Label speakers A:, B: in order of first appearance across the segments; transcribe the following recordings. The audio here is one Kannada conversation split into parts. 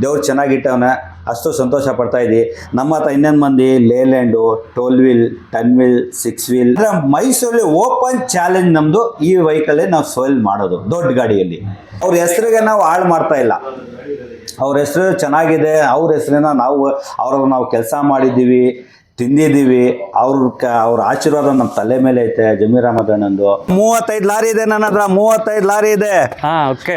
A: ದೇವ್ರು ಚೆನ್ನಾಗಿಟ್ಟವನೆ, ಅಷ್ಟು ಸಂತೋಷ ಪಡ್ತಾ ಇದ್ದೀವಿ. ನಮ್ಮ ಹತ್ರ ಇನ್ನೊಂದು ಮಂದಿ ಲೇಲ್ಯಾಂಡು, 12 ವೀಲ್, 10 ವೀಲ್, 6 ವೀಲ್. ಮೈಸೂರಲ್ಲಿ ಓಪನ್ ಚಾಲೆಂಜ್ ನಮ್ಮದು. ಈ ವೆಹಿಕಲ್ಲೇ ನಾವು ಸೇಲ್ ಮಾಡೋದು ದೊಡ್ಡ ಗಾಡಿಯಲ್ಲಿ. ಅವ್ರ ಹೆಸರಿಗೆ ನಾವು ಹಾಳು ಮಾಡ್ತಾ ಇಲ್ಲ. ಅವ್ರ ಹೆಸರು ಚೆನ್ನಾಗಿದೆ, ಅವ್ರ ಹೆಸರನ್ನ ನಾವು ಕೆಲಸ ಮಾಡಿದ್ದೀವಿ, ತಿಂದಿದ್ದೀವಿ. ಅವ್ರ ಆಶೀರ್ವಾದ ನಮ್ಮ ತಲೆ ಮೇಲೆ ಐತೆ. ಜಮೀರ್ ಅಹಮದ್ ಅಣ್ಣಂದು 35 ಲಾರಿ ಇದೆ ನನ್ನ ಹತ್ರ. 35 ಲಾರಿ ಇದೆ.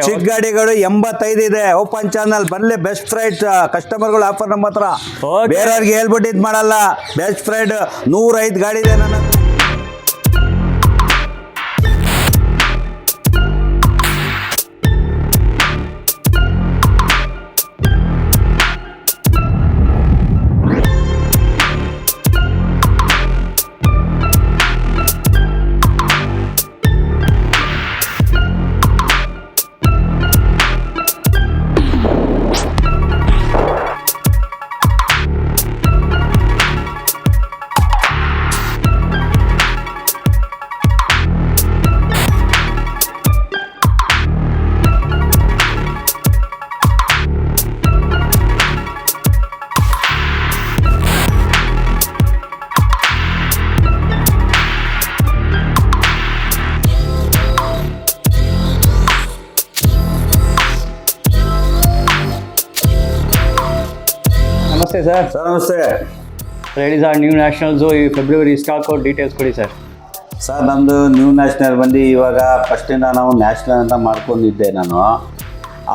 A: ಚಿಕ್ಕ ಗಾಡಿಗಳು 85 ಇದೆ. ಓಪನ್ ಚಾನಲ್ ಬರ್ಲಿ. ಬೆಸ್ಟ್ ಫ್ರೈಡ್ ಕಸ್ಟಮರ್ಗಳು ಆಫರ್ ನಮ್ಮ ಹತ್ರ. ಬೇರೆಯವ್ರಿಗೆ ಹೇಳ್ಬಿಟ್ಟು ಇದು ಮಾಡಲ್ಲ. ಬೆಸ್ಟ್ ಫ್ರೈಡ್ 105 ಗಾಡಿ ಇದೆ ನನ್ನ.
B: ನಮಸ್ತೆ ಸರ್.
A: ನಮಸ್ತೆ.
B: ಹೇಳಿ ಸರ್, ನ್ಯೂ ನ್ಯಾಷನಲ್ಸು ಈ ಫೆಬ್ರವರಿ ಸ್ಟಾಕ್ ಔಟ್ ಡೀಟೇಲ್ಸ್ ಕೊಡಿ ಸರ್.
A: ಸರ್ ನಮ್ಮದು ನ್ಯೂ ನ್ಯಾಷನಲ್ ಬಂದು ಇವಾಗ ಫಸ್ಟಿಂದ ನಾವು ನ್ಯಾಷನಲ್ ಅಂತ ಮಾಡ್ಕೊಂಡಿದ್ದೆ ನಾನು.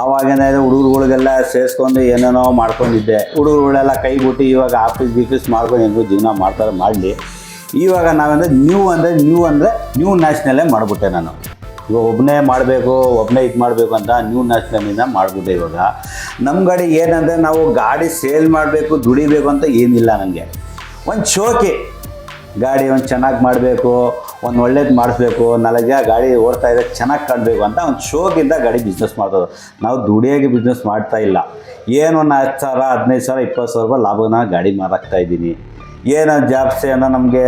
A: ಆವಾಗೇನೆ ಹುಡುಗರುಗಳಿಗೆಲ್ಲ ಸೇರಿಸ್ಕೊಂಡು ಏನೇನೋ ಮಾಡ್ಕೊಂಡಿದ್ದೆ. ಹುಡುಗರುಗಳೆಲ್ಲ ಕೈ ಬಿಟ್ಟು ಇವಾಗ ಆಫೀಸ್ ಮಾಡ್ಕೊಂಡು ಹೆಂಗೂ ಜೀವನ ಮಾಡ್ತಾರೆ ಮಾಡಲಿ. ಇವಾಗ ನ್ಯೂ ನ್ಯಾಷನಲ್ಲೇ ಮಾಡಿಬಿಟ್ಟೆ ನಾನು. ಇವಾಗ ಒಬ್ಬನೇ ಮಾಡಬೇಕು, ಒಬ್ಬನೇ ಇದು ಮಾಡಬೇಕು ಅಂತ ನ್ಯೂ ನ್ಯಾಷನಲಿಂದ ಮಾಡಿಬಿಟ್ಟೆ. ಇವಾಗ ನಮ್ಮ ಗಾಡಿ ಏನಂದರೆ ನಾವು ಗಾಡಿ ಸೇಲ್ ಮಾಡಬೇಕು, ದುಡಿಬೇಕು ಅಂತ ಏನಿಲ್ಲ. ನನಗೆ ಒಂದು ಶೋಕಿ ಗಾಡಿ ಒಂದು ಚೆನ್ನಾಗಿ ಮಾಡಬೇಕು, ಒಂದು ಒಳ್ಳೇದು ಮಾಡಿಸ್ಬೇಕು, 4 ಜನ ಗಾಡಿ ಓಡ್ತಾ ಇದೆ ಚೆನ್ನಾಗಿ ಕಾಣಬೇಕು ಅಂತ ಒಂದು ಶೋಕಿಂದ ಗಾಡಿ ಬಿಸ್ನೆಸ್ ಮಾಡೋದು. ನಾವು ದುಡಿಯೋಕ್ಕೆ ಬಿಸ್ನೆಸ್ ಮಾಡ್ತಾ ಇಲ್ಲ. ಏನು ಒಂದು 10,000, 15,000, 20,000 ರೂಪಾಯಿ ಲಾಭನ ಗಾಡಿ ಮಾರಾಕ್ತಾ ಇದ್ದೀನಿ. ಏನೋ ಜಾಬ್ಸ್ ಏನೋ ನಮಗೆ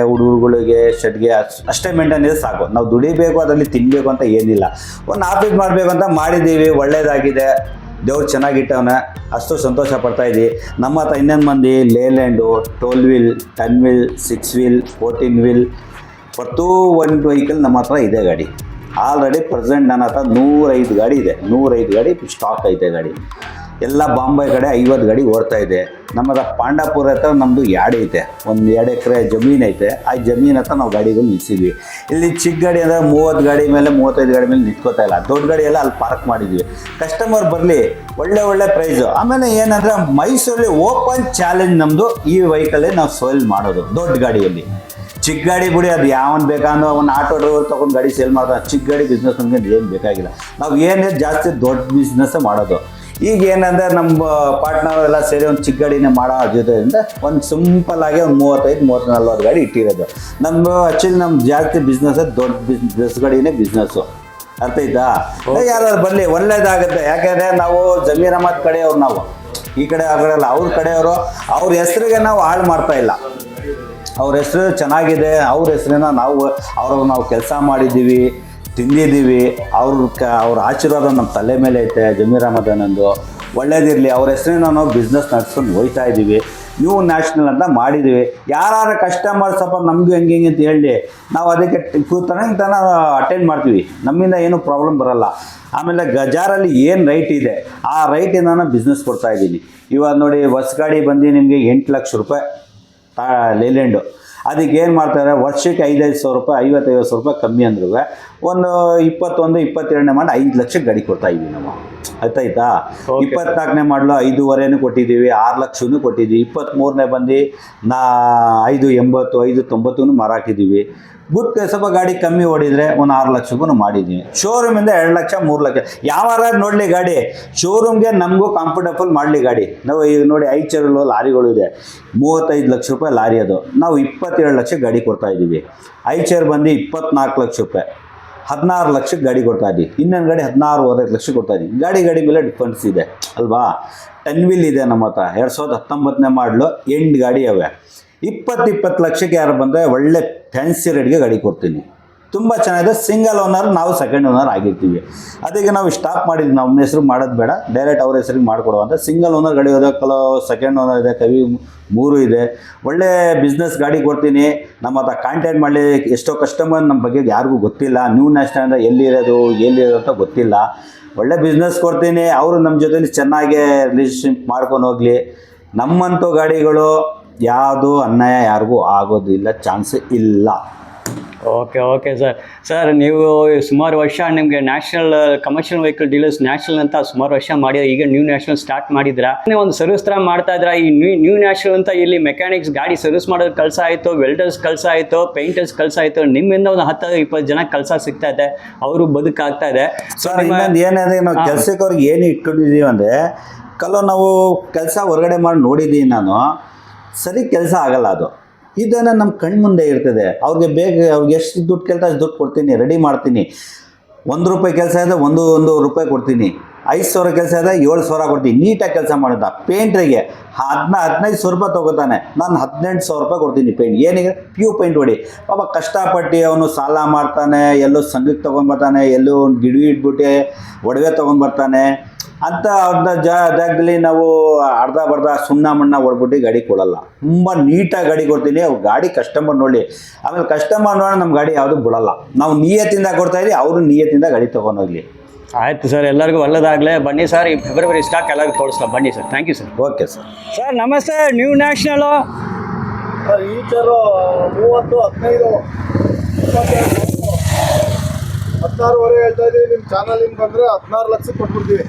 A: ಹುಡುಗರುಗಳಿಗೆ ಶೆಡ್ಗೆ ಅಷ್ಟೇ ಮೇಂಟೈನ್ ಇದೆ ಸಾಕು. ನಾವು ದುಡಿಬೇಕು, ಅದರಲ್ಲಿ ತಿನ್ನಬೇಕು ಅಂತ ಏನಿಲ್ಲ. ಒಂದು ಆಫೀಸ್ ಮಾಡಬೇಕು ಅಂತ ಮಾಡಿದ್ದೀವಿ, ಒಳ್ಳೇದಾಗಿದೆ. ದೇವ್ರು ಚೆನ್ನಾಗಿಟ್ಟವನೆ, ಅಷ್ಟು ಸಂತೋಷ ಪಡ್ತಾ ಇದ್ದೀವಿ. ನಮ್ಮ ಹತ್ರ ಇನ್ನೊಂದು ಮಂದಿ Leyland, 12 wheel, 10 wheel, 6 wheel, 14 wheel ಒಂದು ವೆಹಿಕಲ್ ನಮ್ಮ ಹತ್ರ ಇದೆ ಗಾಡಿ. ಆಲ್ರೆಡಿ ಪ್ರೆಸೆಂಟ್ ನನ್ನ ಹತ್ರ 105 ಗಾಡಿ ಇದೆ. 105 ಗಾಡಿ ಸ್ಟಾಕ್ ಐತೆ ಗಾಡಿ. ಎಲ್ಲ ಬಾಂಬೆ ಕಡೆ 50 ಗಾಡಿ ಓಡ್ತಾ ಇದೆ. ನಮ್ಮ ಹತ್ರ ಪಾಂಡಾಪುರ ಹತ್ರ ನಮ್ಮದು ಯಾರ್ಡ್ ಐತೆ, ಒಂದು 2 ಎಕರೆ ಜಮೀನು ಐತೆ. ಆ ಜಮೀನು ಹತ್ರ ನಾವು ಗಾಡಿಗಳು ನಿಲ್ಲಿಸಿದ್ವಿ. ಇಲ್ಲಿ ಚಿಕ್ಕ ಗಾಡಿ ಅಂದರೆ 30 ಗಾಡಿ ಮೇಲೆ 35 ಗಾಡಿ ಮೇಲೆ ನಿಂತ್ಕೋತಾ ಇಲ್ಲ. ದೊಡ್ಡ ಗಾಡಿ ಎಲ್ಲ ಅಲ್ಲಿ ಪಾರ್ಕ್ ಮಾಡಿದ್ವಿ. ಕಸ್ಟಮರ್ ಬರಲಿ, ಒಳ್ಳೆ ಪ್ರೈಸು. ಆಮೇಲೆ ಏನಂದರೆ ಮೈಸೂರಲ್ಲಿ ಓಪನ್ ಚಾಲೆಂಜ್ ನಮ್ಮದು. ಈ ವೆಹಿಕಲ್ಲೇ ನಾವು ಸೇಲ್ ಮಾಡೋದು ದೊಡ್ಡ ಗಾಡಿಯಲ್ಲಿ. ಚಿಕ್ಕ ಗಾಡಿ ಬಿಡಿ, ಅದು ಯಾವನ್ ಬೇಕಂದ್ರೆ ಒಂದು ಆಟೋ ಡ್ರೈವರ್ ತೊಗೊಂಡು ಗಾಡಿ ಸೇಲ್ ಮಾಡ್ತಾರೆ. ಚಿಕ್ಕ ಗಾಡಿ ಬಿಸ್ನೆಸ್ ನಮಗೆ ಏನು ಬೇಕಾಗಿಲ್ಲ. ನಾವು ಏನೇ ಜಾಸ್ತಿ ದೊಡ್ಡ ಬಿಸ್ನೆಸ್ಸೇ ಮಾಡೋದು. ಈಗ ಏನಂದರೆ ನಮ್ಮ ಪಾರ್ಟ್ನರ್ ಎಲ್ಲ ಸೇರಿ ಒಂದು ಚಿಕ್ಕ ಗಾಡಿನೇ ಮಾಡೋ ಜೊತೆಯಿಂದ ಒಂದು ಸಿಂಪಲ್ಲಾಗಿ ಒಂದು 35-40 ಗಾಡಿ ಇಟ್ಟಿರೋದು. ನಮ್ಮ ಜಾಸ್ತಿ ಬಿಸ್ನೆಸ್ಸೇ ದೊಡ್ಡ ಬಸ್ ಗಾಡಿನೇ ಬಿಸ್ನೆಸ್ಸು. ಅರ್ಥ ಆಯ್ತಾ? ಯಾರು ಬರಲಿ, ಒಳ್ಳೇದಾಗುತ್ತೆ. ಯಾಕೆಂದರೆ ನಾವು ಜಮೀರ್ ಅಹಮದ್ ಕಡೆಯವ್ರು, ನಾವು ಈ ಕಡೆ ಆ ಕಡೆ ಅಲ್ಲ, ಅವ್ರ ಕಡೆಯವರು. ಅವ್ರ ಹೆಸರಿಗೆ ನಾವು ಹಾಳು ಮಾಡ್ತಾ ಇಲ್ಲ. ಅವ್ರ ಹೆಸರು ಚೆನ್ನಾಗಿದೆ, ಅವ್ರ ಹೆಸರನ್ನ ನಾವು ಕೆಲಸ ಮಾಡಿದ್ದೀವಿ, ತಿಂದಿದ್ದೀವಿ. ಅವ್ರ ಆಶೀರ್ವಾದ ನಮ್ಮ ತಲೆ ಮೇಲೆ ಐತೆ. ಜಮೀರ್ ಅಹಮದ್ ಅಣ್ಣಂದು ಒಳ್ಳೇದಿರಲಿ. ಅವ್ರ ಹೆಸರಿನ ನಾವು ಬಿಸ್ನೆಸ್ ನಡೆಸ್ಕೊಂಡು ಹೋಗ್ತಾ ಇದ್ದೀವಿ. ನ್ಯೂ ನ್ಯಾಷನಲ್ ಅಂತ ಮಾಡಿದ್ದೀವಿ. ಯಾರು ಕಸ್ಟಮರ್ ಸ್ವಲ್ಪ ನಮಗೂ ಹೆಂಗೆ ಅಂತ ಹೇಳಿ ನಾವು ಅದಕ್ಕೆ ತನ ಅಟೆಂಡ್ ಮಾಡ್ತೀವಿ. ನಮ್ಮಿಂದ ಏನೂ ಪ್ರಾಬ್ಲಮ್ ಬರೋಲ್ಲ. ಆಮೇಲೆ ಗಜಾರಲ್ಲಿ ಏನು ರೈಟ್ ಇದೆ ಆ ರೈಟಿಂದ ನಾನು ಬಿಸ್ನೆಸ್ ಕೊಡ್ತಾಯಿದ್ದೀನಿ. ಇವಾಗ ನೋಡಿ, ಹೊಸ ಗಾಡಿ ಬಂದು ನಿಮಗೆ 8 ಲಕ್ಷ ರೂಪಾಯಿ ಲೇಲ್ಯಾಂಡು. ಅದಕ್ಕೆ ಏನು ಮಾಡ್ತಾರೆ, ವರ್ಷಕ್ಕೆ 5,000 ರೂಪಾಯಿ, 50,000 ರೂಪಾಯಿ ಕಮ್ಮಿ ಅಂದ್ರೂ ಒಂದು 21-22ನೇ ಮಾಡಿ 5 ಲಕ್ಷಕ್ಕೆ ಗಾಡಿ ಕೊಡ್ತಾಯಿದ್ದೀವಿ ನಾವು. ಆಯ್ತಾ? 24ನೇ ಮಾಡಲು 5.5 ಕೊಟ್ಟಿದ್ದೀವಿ, 6 ಲಕ್ಷನೂ ಕೊಟ್ಟಿದ್ದೀವಿ. 23ನೇ ಬಂದು 580, 590 ಮಾರಾಕಿದ್ದೀವಿ. ಬಿಟ್ಟು ಸ್ವಲ್ಪ ಗಾಡಿ ಕಮ್ಮಿ ಓಡಿದರೆ ಒಂದು 6 ಲಕ್ಷಕ್ಕೂ ಮಾಡಿದ್ದೀವಿ. ಶೋರೂಮಿಂದ 2 ಲಕ್ಷ, 3 ಲಕ್ಷ ಯಾವಾರ ನೋಡಲಿ ಗಾಡಿ. ಶೋರೂಮ್ಗೆ ನಮಗೂ ಕಂಫರ್ಟಬಲ್ ಮಾಡಲಿ ಗಾಡಿ. ನಾವು ಈಗ ನೋಡಿ, ಐಚರಲ್ಲಿ ಲಾರಿಗಳು ಇದೆ, 35 ಲಕ್ಷ ರೂಪಾಯಿ ಲಾರಿ. ಅದು ನಾವು 27 ಲಕ್ಷ ಗಾಡಿ ಕೊಡ್ತಾಯಿದ್ದೀವಿ. ಐಚರ್ ಬಂದು 24 ಲಕ್ಷ ರೂಪಾಯಿ, 16 ಲಕ್ಷಕ್ಕೆ ಗಾಡಿ ಕೊಡ್ತಾಯಿದ್ದೀವಿ. ಇನ್ನೊಂದು ಗಾಡಿ 16.5 ಲಕ್ಷ ಕೊಡ್ತಾಯಿದ್ದೀವಿ. ಗಾಡಿ ಮೇಲೆ ಡಿಫ್ರೆನ್ಸ್ ಇದೆ ಅಲ್ವಾ? 10 ವೀಲ್ ಇದೆ ನಮ್ಮ ಹತ್ರ. 2019ನೇ ಮಾಡಲು 8 ಗಾಡಿ ಅವೆ. 20 ಲಕ್ಷಕ್ಕೆ ಯಾರು ಬಂದರೆ ಒಳ್ಳೆ ಫ್ಯಾನ್ಸಿ ರೇಟ್ಗೆ ಗಾಡಿ ಕೊಡ್ತೀನಿ. ತುಂಬ ಚೆನ್ನಾಗಿದೆ. ಸಿಂಗಲ್ ಓನರ್, ನಾವು ಸೆಕೆಂಡ್ ಓನರ್ ಆಗಿರ್ತೀವಿ. ಅದಕ್ಕೆ ನಾವು ಸ್ಟಾಪ್ ಮಾಡಿದ್ವಿ, ನಮ್ಮ ಹೆಸರು ಮಾಡೋದು ಬೇಡ, ಡೈರೆಕ್ಟ್ ಅವ್ರ ಹೆಸರಿಗೆ ಮಾಡಿಕೊಡುವಂಥ. ಸಿಂಗಲ್ ಓನರ್ ಗಾಡಿ ಇದೆ, ಸೆಕೆಂಡ್ ಓನರ್ ಇದೆ, ಕವಿ 3 ಇದೆ. ಒಳ್ಳೆ ಬಿಸ್ನೆಸ್ ಗಾಡಿ ಕೊಡ್ತೀನಿ. ನಮ್ಮ ಹತ್ರ ಕಾಂಟ್ಯಾಕ್ಟ್ ಮಾಡಿ. ಎಷ್ಟೋ ಕಸ್ಟಮರ್ ನಮ್ಮ ಬಗ್ಗೆ ಯಾರಿಗೂ ಗೊತ್ತಿಲ್ಲ, ನ್ಯೂ ನ್ಯಾಷನಲ್ ಎಲ್ಲಿರೋದು ಅಂತ ಗೊತ್ತಿಲ್ಲ. ಒಳ್ಳೆ ಬಿಸ್ನೆಸ್ ಕೊಡ್ತೀನಿ. ಅವರು ನಮ್ಮ ಜೊತೆಲಿ ಚೆನ್ನಾಗಿ ರಿಲೇಷನ್ಶಿಪ್ ಮಾಡ್ಕೊಂಡು ಹೋಗಲಿ. ನಮ್ಮಂಥ ಗಾಡಿಗಳು ಯಾವುದು ಅನ್ಯಾಯ ಯಾರಿಗೂ ಆಗೋದಿಲ್ಲ, ಚಾನ್ಸೇ ಇಲ್ಲ.
B: ಓಕೆ ಸರ್ ನೀವು ಸುಮಾರು ವರ್ಷ ನಿಮಗೆ national commercial vehicle dealers national ಅಂತ ಸುಮಾರು ವರ್ಷ ಮಾಡಿ ಈಗ ನ್ಯೂ ನ್ಯಾಷನಲ್ ಸ್ಟಾರ್ಟ್ ಮಾಡಿದ್ರಾ, ಒಂದು ಸರ್ವಿಸ್ ಥರ ಮಾಡ್ತಾ ಇದ್ರ. ಈ ನ್ಯೂ ನ್ಯಾಷನಲ್ ಅಂತ ಇಲ್ಲಿ ಮೆಕ್ಯಾನಿಕ್ಸ್ ಗಾಡಿ ಸರ್ವಿಸ್ ಮಾಡೋದು ಕೆಲಸ ಆಯಿತು, ವೆಲ್ಡರ್ಸ್ ಕೆಲಸ ಆಯಿತು, ಪೇಂಟರ್ಸ್ ಕೆಲಸ ಆಯಿತು. ನಿಮ್ಮಿಂದ ಒಂದು 10-20 ಜನ ಕೆಲಸ ಸಿಗ್ತಾ ಇದೆ, ಅವರು ಬದುಕಾಗ್ತಾ ಇದೆ.
A: ಸರ್ ಇನ್ನೊಂದು ಏನಾದ್ರೆ ನಾವು ಕೆಲಸಕ್ಕೆ ಅವ್ರಿಗೆ ಏನು ಇಟ್ಕೊಂಡಿದ್ದೀವಿ ಅಂದರೆ, ನಾವು ಕೆಲಸ ಹೊರಗಡೆ ಮಾಡಿ ನೋಡಿದ್ದೀನಿ ನಾನು, ಸರಿ ಕೆಲಸ ಆಗಲ್ಲ. ಅದು ಇದನ್ನು ನಮ್ಮ ಕಣ್ಣು ಮುಂದೆ ಇರ್ತದೆ. ಅವ್ರಿಗೆ ಅವ್ರಿಗೆ ಎಷ್ಟು ದುಡ್ಡು ಕೇಳ್ತಾ ಅಷ್ಟು ದುಡ್ಡು ಕೊಡ್ತೀನಿ, ರೆಡಿ ಮಾಡ್ತೀನಿ. ₹1 ಕೆಲಸ ಇದೆ, ಒಂದು ರೂಪಾಯಿ ಕೊಡ್ತೀನಿ. 5,000 ಕೆಲಸ ಇದೆ, 7,000 ಕೊಡ್ತೀನಿ. ನೀಟಾಗಿ ಕೆಲಸ ಮಾಡುತ್ತಾ. ಪೇಂಟ್ರಿಗೆ 15,000 ರೂಪಾಯಿ ತೊಗೋತಾನೆ, ನಾನು 18,000 ರೂಪಾಯಿ ಕೊಡ್ತೀನಿ ಪೇಂಟ್. ಏನಿಗೆ ಪ್ಯೂ ಪೇಂಟ್ ಹೊಡಿ. ಪಾಪ ಕಷ್ಟಪಟ್ಟು ಅವನು ಸಾಲ ಮಾಡ್ತಾನೆ, ಎಲ್ಲೋ ಸಂಘಕ್ಕೆ ತೊಗೊಂಡ್ಬರ್ತಾನೆ, ಎಲ್ಲೋ ಒಂದು ಗಿಡವಿ ಇಟ್ಬಿಟ್ಟು ಒಡವೆ ತೊಗೊಂಡ್ಬರ್ತಾನೆ ಅಂತ. ಅವ್ರನ್ನ ಜಾಗದಲ್ಲಿ ನಾವು ಅರ್ಧ ಸುಣ್ಣ ಮಣ್ಣ ಹೊಡ್ಬಿಟ್ಟು ಗಾಡಿ ಕೊಡಲ್ಲ. ತುಂಬ ನೀಟಾಗಿ ಗಾಡಿ ಕೊಡ್ತೀನಿ. ಅವ್ರು ಗಾಡಿ ಕಸ್ಟಮರ್ ನೋಡಿ, ಆಮೇಲೆ ಕಸ್ಟಮರ್ ನೋಡಿ ನಮ್ಮ ಗಾಡಿ ಯಾವುದು ಬಿಡಲ್ಲ. ನಾವು ನಿಯತ್ತಿಂದ ಕೊಡ್ತಾಯಿದ್ದೀವಿ, ಅವರು ನಿಯತ್ತಿಂದ ಗಾಡಿ ತೊಗೊಂಡೋಗ್ಲಿ.
B: ಆಯ್ತು ಸರ್, ಎಲ್ಲರಿಗೂ ಒಳ್ಳೆದಾಗಲೇ. ಬನ್ನಿ ಸರ್, ಈ ಫೆಬ್ರವರಿ ಸ್ಟಾಕ್ ಎಲ್ಲರಿಗೂ ತೋರಿಸ್ಲಾ. ಬನ್ನಿ sir. Thank you sir.
A: Okay sir.
B: Sir ನಮಸ್ತೆ. ನ್ಯೂ ನ್ಯಾಷನಲು
C: ಸರ್ ಈಚರು 30, 15, 16 ಹೇಳ್ತಾ ಇದ್ದೀವಿ. ನಿಮ್ಮ ಚಾನಲಿಂದ ಬಂದರೆ 16 ಲಕ್ಷಕ್ಕೆ ಕೊಟ್ಬಿಡ್ತೀವಿ.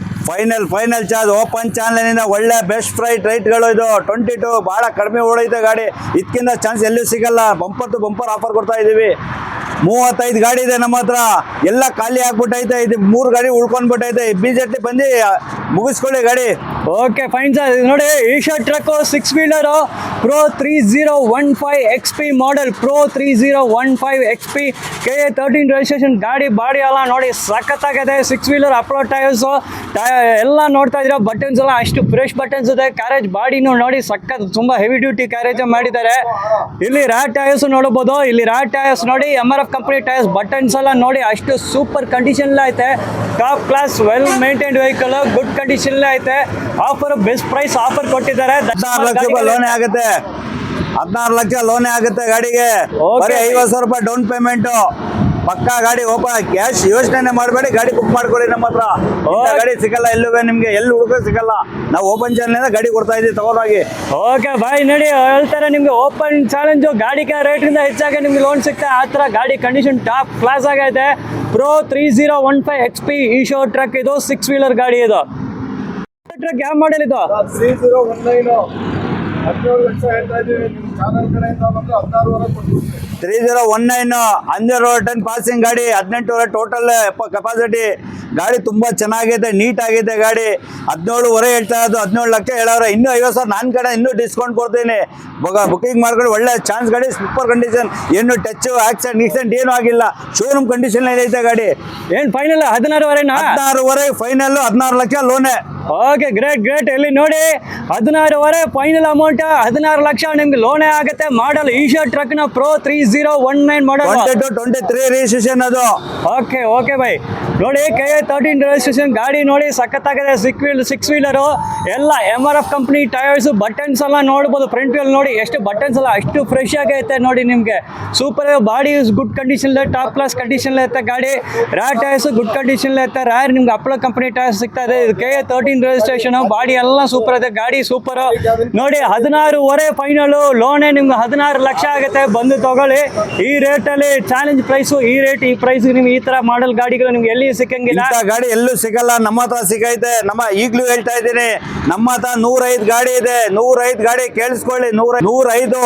A: Final charge. ಓಪನ್ ಚಾನಲಿನಿಂದ ಒಳ್ಳೆ ಬೆಸ್ಟ್ ಪ್ರೈಸ್ ರೈಟ್ಗಳು. ಇದು 22 ಭಾಳ ಕಡಿಮೆ ಓಡೈತೆ ಗಾಡಿ. ಇದಕ್ಕಿಂತ ಚಾನ್ಸ್ ಎಲ್ಲೂ ಸಿಗಲ್ಲ. ಬಂಪರ್ ಟು ಬಂಪರ್ ಆಫರ್ ಕೊಡ್ತಾ ಇದ್ದೀವಿ. 35 ಗಾಡಿ ಇದೆ ನಮ್ಮ ಹತ್ರ, ಎಲ್ಲ ಖಾಲಿ ಆಗ್ಬಿಟ್ಟೈತೆ. ಇದು 3 ಗಾಡಿ ಉಳ್ಕೊಂಡ್ಬಿಟ್ಟೈತೆ. ಇಮಿಡಿಯೇಟ್ಲಿ ಬಂದು ಮುಗಿಸ್ಕೊಳ್ಳಿ ಗಾಡಿ.
B: Okay fine sir. ನೋಡಿ Eicher truck 6 wheeler Pro 3015 XP model, Pro 3015 XP KA 13 registration ಗಾಡಿ. ಬಾಡಿ ಎಲ್ಲ ನೋಡಿ ಸಖತ್ತಾಗಿದೆ. 6 ವೀಲರ್ ಅಪ್ಲೋಡ್ ಟೈರ್ಸು ಎಲ್ಲ ನೋಡ್ತಾ ಇದ್ದೀರಾ. ಬಟನ್ಸ್ ಎಲ್ಲ ಅಷ್ಟು ಫ್ರೆಶ್ ಬಟನ್ಸ್ ಇದೆ. ಕ್ಯಾರೇಜ್ ಬಾಡಿನೂ ನೋಡಿ ಸಖತ್, ತುಂಬ ಹೆವಿ ಡ್ಯೂಟಿ ಕ್ಯಾರೇಜ್ ಮಾಡಿದ್ದಾರೆ. ಇಲ್ಲಿ ರ್ಯಾಟ್ ಟೈರ್ಸ್ ನೋಡಬಹುದು. ಇಲ್ಲಿ ರ್ಯಾಟ್ ಟೈರ್ಸ್ ನೋಡಿ, MRF ಕಂಪನಿ ಟೈರ್ಸ್. ಬಟನ್ಸ್ ಎಲ್ಲ ನೋಡಿ ಅಷ್ಟು ಸೂಪರ್ ಕಂಡೀಷನ್ ಐತೆ. Top class well maintained vehicle, good condition ಐತೆ. ಆಫರ್ ಬೆಸ್ಟ್ ಪ್ರೈಸ್ ಆಫರ್ ಕೊಟ್ಟಿದ್ದಾರೆ.
A: 16 ಲಕ್ಷ ರೂಪಾಯಿ ಲೋನೇ ಆಗುತ್ತೆ. 16 ಲಕ್ಷ ಲೋನೇ ಆಗುತ್ತೆ ಗಾಡಿಗೆ. ಬರೀ 50,000 ರೂಪಾಯಿ ಡೌನ್ ಪೇಮೆಂಟು. ಪಕ್ಕಾ ಗಾಡಿ ಓಪನ್ ಕ್ಯಾಶ್ ಯೋಚನೆ ಮಾಡಬೇಡಿ, ಗಾಡಿ ಬುಕ್ ಮಾಡ್ಕೊಳ್ಳಿ ನಮ್ಮ ಹತ್ರ. ಗಾಡಿ ಸಿಗಲ್ಲ ಎಲ್ಲೂ, ನಿಮ್ಗೆ ಎಲ್ಲಿ ಹುಡುಕ ಸಿಗಲ್ಲ. ನಾವು ಓಪನ್ ಚಾನಲ್ ಗಾಡಿ ಕೊಡ್ತಾ ಇದ್ದೀವಿ, ತಗೋದಾಗಿ.
B: Okay bye. ನೋಡಿ ಹೇಳ್ತಾರೆ ನಿಮ್ಗೆ ಓಪನ್ ಚಾಲೆಂಜು, ಗಾಡಿಗೆ ರೇಟಿಂದ ಹೆಚ್ಚಾಗಿ ನಿಮ್ಗೆ ಲೋನ್ ಸಿಗ್ತಾ. ಆ ಥರ ಗಾಡಿ ಕಂಡೀಷನ್ ಟಾಪ್ ಕ್ಲಾಸ್ ಆಗೈತೆ. Pro 3015 XP Eicher truck. ಇದು 6 ವೀಲರ್ ಗಾಡಿ. ಇದು ಟ್ರಕ್ ಯಾವ ಮಾಡೆಲ್ ಇದು?
C: 3019 17 ಲಕ್ಷ ಹೇಳ್ತಾ ಇದ್ದೀವಿ. ನಿಮ್ಮ ಚಾನಲ್ ಕಡೆಯಿಂದ ಬಂದರೆ 16 ಕೊಟ್ಬಿಡ್ತೀವಿ.
A: 3019 12 ಟನ್ ಪಾಸಿಂಗ್ ಗಾಡಿ, 18 ಟೋಟಲ್ ಕೆಪಾಸಿಟಿ ಗಾಡಿ. ತುಂಬ ಚೆನ್ನಾಗಿದೆ, ನೀಟ್ ಆಗಿದೆ ಗಾಡಿ. 17.5 ಹೇಳ್ತಾ ಇರೋದು, 17 ಲಕ್ಷ ಹೇಳೋರು. ಇನ್ನೂ 50,000 ನನ್ನ ಕಡೆ ಇನ್ನೂ ಡಿಸ್ಕೌಂಟ್ ಕೊಡ್ತೀನಿ. ಬುಕಿಂಗ್ ಮಾಡ್ಕೊಂಡು ಒಳ್ಳೆ ಚಾನ್ಸ್ ಗಾಡಿ. ಸೂಪರ್ ಕಂಡೀಷನ್, ಏನು ಟಚ್ ಆಕ್ಸಿಡೆಂಟ್ ಏನೂ ಆಗಿಲ್ಲ. ಶೋರೂಮ್ ಕಂಡೀಷನ್ ಐತೆ ಗಾಡಿ.
B: ಏನು ಫೈನಲ್ 16.5?
A: 16.5 ಫೈನಲ್, 16 ಲಕ್ಷ ಲೋನೇ.
B: Okay great. ಇಲ್ಲಿ ನೋಡಿ 16.5 ಫೈನಲ್ ಅಮೌಂಟ್. 16 ಲಕ್ಷ ನಿಮ್ಗೆ ಲೋನೇ ಆಗುತ್ತೆ. ಮಾಡಲ್ ಈಶಾ ಟ್ರಕ್ ನ Pro 3019 ಮಾಡಲ್,
A: 22-23 ರಿಜಿಸ್ಟ್ರೇಷನ್ ಅದು.
B: Okay by. ನೋಡಿ KA 13 ರಿಜಿಸ್ಟ್ರೇಷನ್ ಗಾಡಿ ನೋಡಿ ಸಖತ್ತಾಗಿದೆ. 6 ವೀಲರು ಎಲ್ಲ MRF ಕಂಪನಿ ಟೈರ್ಸ್. ಬಟನ್ಸ್ ಎಲ್ಲ ನೋಡ್ಬೋದು. ಫ್ರಂಟ್ ವೀಲ್ ನೋಡಿ ಎಷ್ಟು ಬಟನ್ಸ್ ಎಲ್ಲ ಅಷ್ಟು ಫ್ರೆಶ್ ಆಗೈತೆ ನೋಡಿ. ನಿಮಗೆ super body good condition, top class condition ಐತೆ ಗಾಡಿ. ರ್ಯಾಟ್ ಟೈರ್ಸ್ ಗುಡ್ ಕಂಡೀಷನ್ ಐತೆ. ರ್ಯಾರ್ ನಿಮ್ಗೆ ಅಪ್ಲೋ ಕಂಪನಿ ಟೈರ್ಸ್ ಸಿಗ್ತಾ ಇದೆ. ಇದು KA 13 ರಿಜಿಸ್ಟ್ರೇಷನ್. ಬಾಡಿ ಎಲ್ಲ ಸೂಪರ್ ಇದೆ. ಗಾಡಿ ಸೂಪರ್ ನೋಡಿ. 16.5 ಫೈನಲು ಲೋನೇ ನಿಮ್ಗೆ 16 ಲಕ್ಷ ಆಗುತ್ತೆ. ಬಂದು ತಗೊಳ್ಳಿ. ಈ ರೇಟಲ್ಲಿ ಚಾಲೆಂಜ್ ಪ್ರೈಸು. ಈ ಪ್ರೈಸ್ ನಿಮ್ಗೆ ಈ ತರ ಮಾಡೆಲ್ ಗಾಡಿಗಳು ನಿಮ್ಗೆ ಎಲ್ಲಿ ಸಿಕ್ಕಂಗಿಲ್ಲ.
A: ಗಾಡಿ ಎಲ್ಲೂ ಸಿಗಲ್ಲ, ನಮ್ಮ ಹತ್ರ ಸಿಗೈತೆ. ಈಗ್ಲೂ ಹೇಳ್ತಾ ಇದ್ದೀನಿ, ನಮ್ಮ ಹತ್ರ 105 ಗಾಡಿ ಇದೆ. 105 ಗಾಡಿ ಕೇಳಿಸ್ಕೊಳ್ಳಿ. 105.